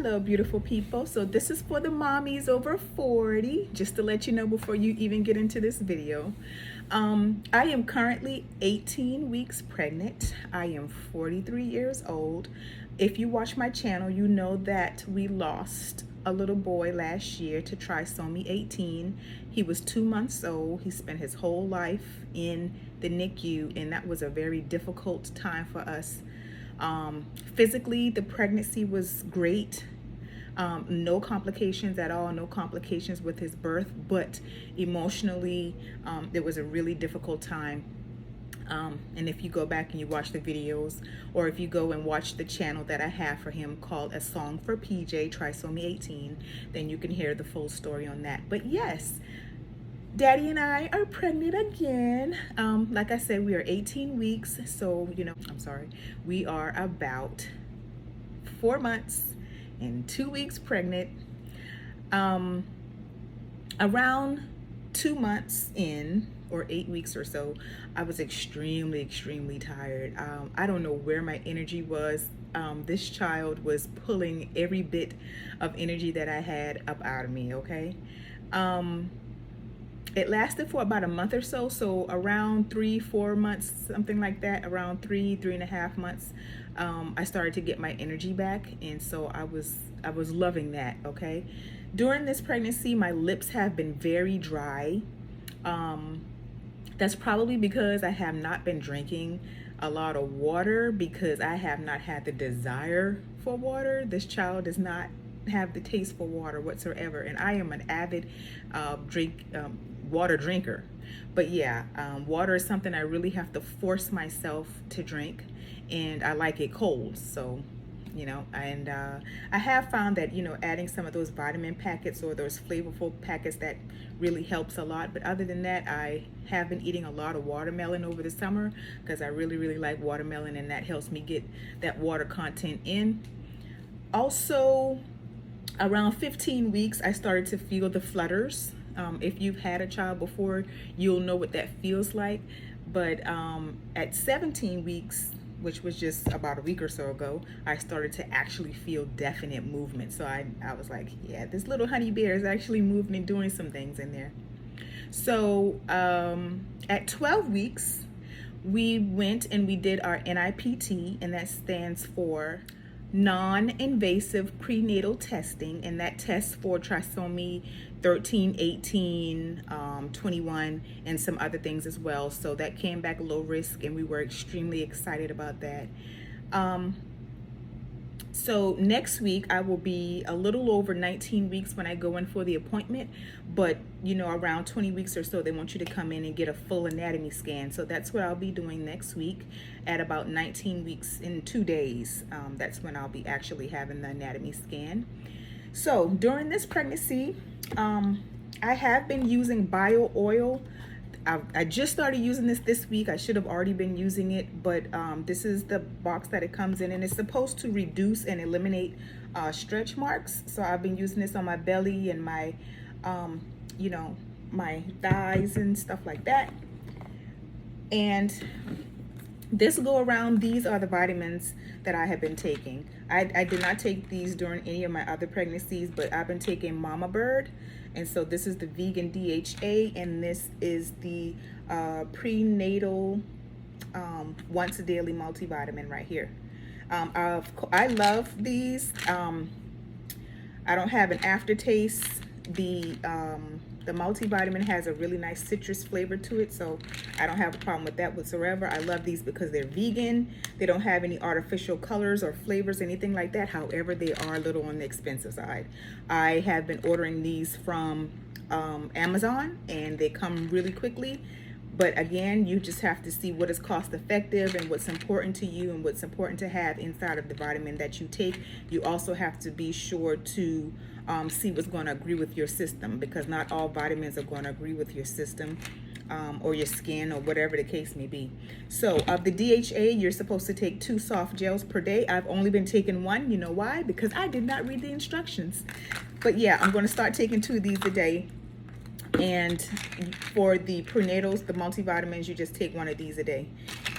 Hello, beautiful people. So this is for the mommies over 40, just to let you know before you even get into this video. I am currently 18 weeks pregnant. I am 43 years old. If you watch my channel, you know that we lost a little boy last year to trisomy 18. He was 2 months old. He spent his whole life in the NICU, and that was a very difficult time for us. Physically, the pregnancy was great. No complications at all, no complications with his birth, but emotionally, it was a really difficult time. And if you go back and you watch the videos, or if you go and watch the channel that I have for him called A Song for PJ, Trisomy 18, then you can hear the full story on that. But yes, Daddy and I are pregnant again. Like I said, we are 18 weeks. So, we are about 4 months and 2 weeks pregnant. Around 2 months in, or 8 weeks or so, I was extremely tired. I don't know where my energy was. This child was pulling every bit of energy that I had up out of me, okay? It lasted for about a month or so, so around 3-4 months, something like that, around 3.5 months, I started to get my energy back, and so I was loving that, okay? During this pregnancy, my lips have been very dry. That's probably because I have not been drinking a lot of water, because I have not had the desire for water. This child does not have the taste for water whatsoever, and I am an avid water drinker. But yeah, water is something I really have to force myself to drink, and I like it cold. So and I have found that adding some of those vitamin packets or those flavorful packets, that really helps a lot. But other than that, I have been eating a lot of watermelon over the summer, because I really like watermelon, and that helps me get that water content in. Also, around 15 weeks, I started to feel the flutters. If you've had a child before, you'll know what that feels like. But at 17 weeks, which was just about a week or so ago, I started to actually feel definite movement. So I was like, yeah, this little honey bear is actually moving and doing some things in there. So at 12 weeks, we went and we did our NIPT, and that stands for non-invasive prenatal testing, and that tests for trisomy 13, 18, 21, and some other things as well. So that came back low risk, and we were extremely excited about that. So next week I will be a little over 19 weeks when I go in for the appointment, but around 20 weeks or so, they want you to come in and get a full anatomy scan. So that's what I'll be doing next week at about 19 weeks in 2 days. That's when I'll be actually having the anatomy scan. So during this pregnancy, I have been using bio oil. I just started using this week. I should have already been using it, but this is the box that it comes in, and it's supposed to reduce and eliminate stretch marks. So I've been using this on my belly and my my thighs and stuff like that. And this go around, these are the vitamins that I have been taking. I did not take these during any of my other pregnancies, but I've been taking Mama Bird. And so this is the vegan DHA, and this is the prenatal once daily multivitamin right here. I love these. I don't have an aftertaste. The multivitamin has a really nice citrus flavor to it, so I don't have a problem with that whatsoever. I love these because they're vegan. They don't have any artificial colors or flavors, anything like that. However, they are a little on the expensive side. I have been ordering these from Amazon, and they come really quickly. But again, you just have to see what is cost effective and what's important to you and what's important to have inside of the vitamin that you take. You also have to be sure to see what's going to agree with your system, because not all vitamins are going to agree with your system or your skin or whatever the case may be. So of the DHA, you're supposed to take 2 soft gels per day. I've only been taking 1. You know why? Because I did not read the instructions. But yeah, I'm going to start taking 2 of these a day. And for the prenatals, the multivitamins, you just take 1 of these a day.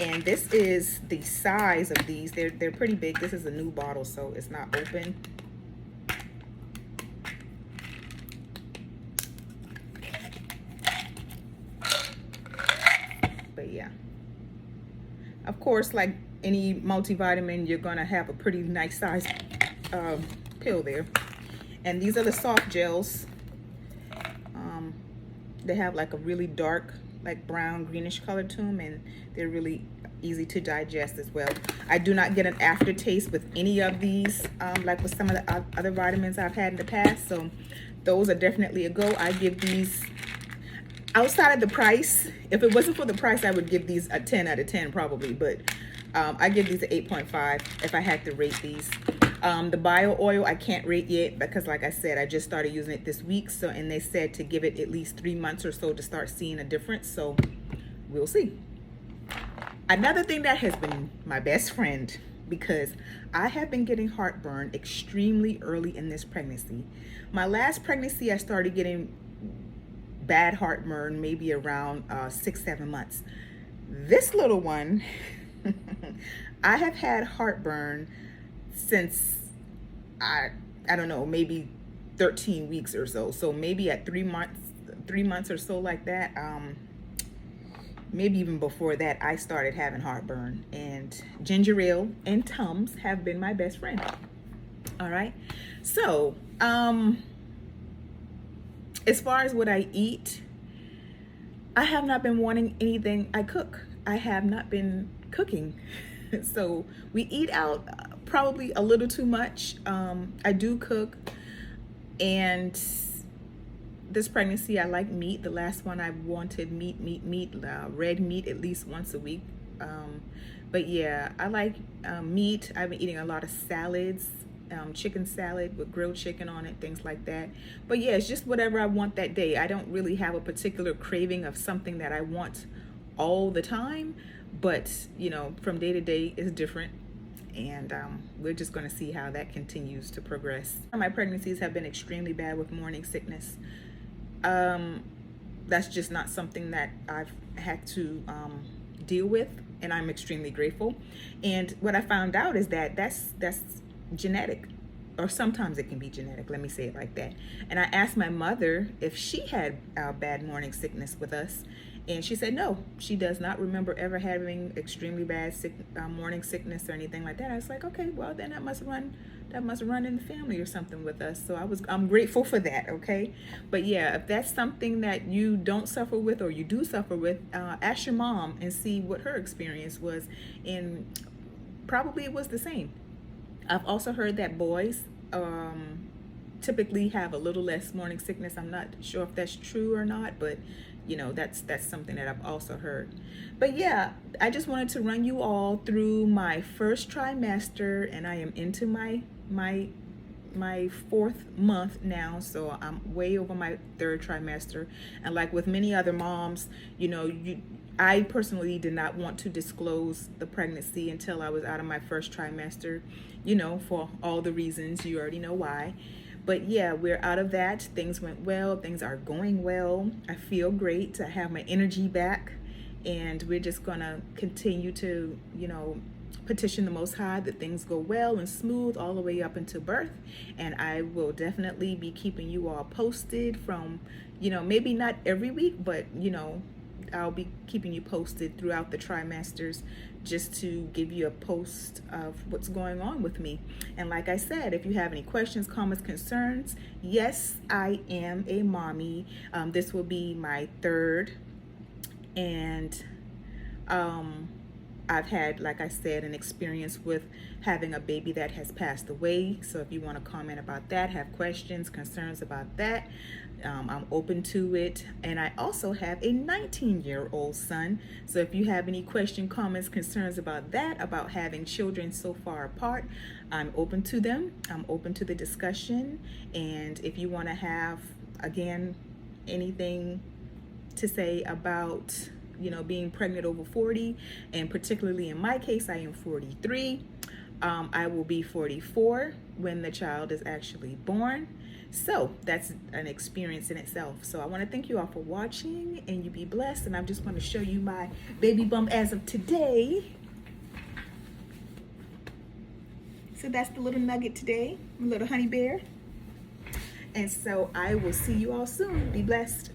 And this is the size of these. They're pretty big. This is a new bottle, so it's not open. course, like any multivitamin, you're gonna have a pretty nice size pill there. And these are the soft gels. They have like a really dark, like brown greenish color to them, and they're really easy to digest as well. I do not get an aftertaste with any of these, like with some of the other vitamins I've had in the past, so those are definitely a go. I give these, outside of the price, if it wasn't for the price, I would give these a 10 out of 10 probably, but I give these an 8.5 if I had to rate these. The bio oil I can't rate yet because, like I said, I just started using it this week, so, and they said to give it at least 3 months or so to start seeing a difference, so we'll see. Another thing that has been my best friend, because I have been getting heartburn extremely early in this pregnancy. My last pregnancy I started getting bad heartburn maybe around 6-7 months. This little one I have had heartburn since I don't know, maybe 13 weeks or so. So maybe at 3 months or so, like that. Maybe even before that, I started having heartburn, and ginger ale and Tums have been my best friend. All right. So as far as what I eat, I have not been wanting anything I cook. I have not been cooking. So we eat out probably a little too much. I do cook, and this pregnancy I like meat. The last one I wanted meat, red meat at least once a week. But yeah, I like meat. I've been eating a lot of salads, chicken salad with grilled chicken on it, things like that. But yeah, it's just whatever I want that day. I don't really have a particular craving of something that I want all the time, but you know, from day to day is different, and we're just going to see how that continues to progress. My pregnancies have been extremely bad with morning sickness. That's just not something that I've had to deal with, and I'm extremely grateful. And what I found out is that that's genetic, or sometimes it can be genetic, let me say it like that. And I asked my mother if she had bad morning sickness with us, and she said no, she does not remember ever having extremely bad morning sickness or anything like that. I was like, okay, well then that must run in the family or something with us. So I'm grateful for that. Okay, but yeah, if that's something that you don't suffer with, or you do suffer with, ask your mom and see what her experience was, and probably it was the same. I've also heard that boys typically have a little less morning sickness. I'm not sure if that's true or not, but you know, that's something that I've also heard. But yeah, I just wanted to run you all through my first trimester, and I am into my 4th month now, so I'm way over my 3rd trimester. And like with many other moms, you know, I personally did not want to disclose the pregnancy until I was out of my 1st trimester, you know, for all the reasons you already know why. But yeah, we're out of that. Things went well. Things are going well. I feel great. I have my energy back, and we're just gonna continue to, you know, petition the Most High that things go well and smooth all the way up into birth. And I will definitely be keeping you all posted from, you know, maybe not every week, but you know, I'll be keeping you posted throughout the trimesters, just to give you a post of what's going on with me. And like I said, if you have any questions, comments, concerns, yes, I am a mommy. This will be my 3rd, and I've had, like I said, an experience with having a baby that has passed away. So if you want to comment about that, have questions, concerns about that, I'm open to it. And I also have a 19-year-old son. So if you have any question, comments, concerns about that, about having children so far apart, I'm open to them. I'm open to the discussion. And if you want to have, again, anything to say about, you know, being pregnant over 40, and particularly in my case, I am 43. I will be 44 when the child is actually born. So that's an experience in itself. So I want to thank you all for watching, and you be blessed. And I just want to show you my baby bump as of today. So that's the little nugget today, my little honey bear. And so I will see you all soon. Be blessed.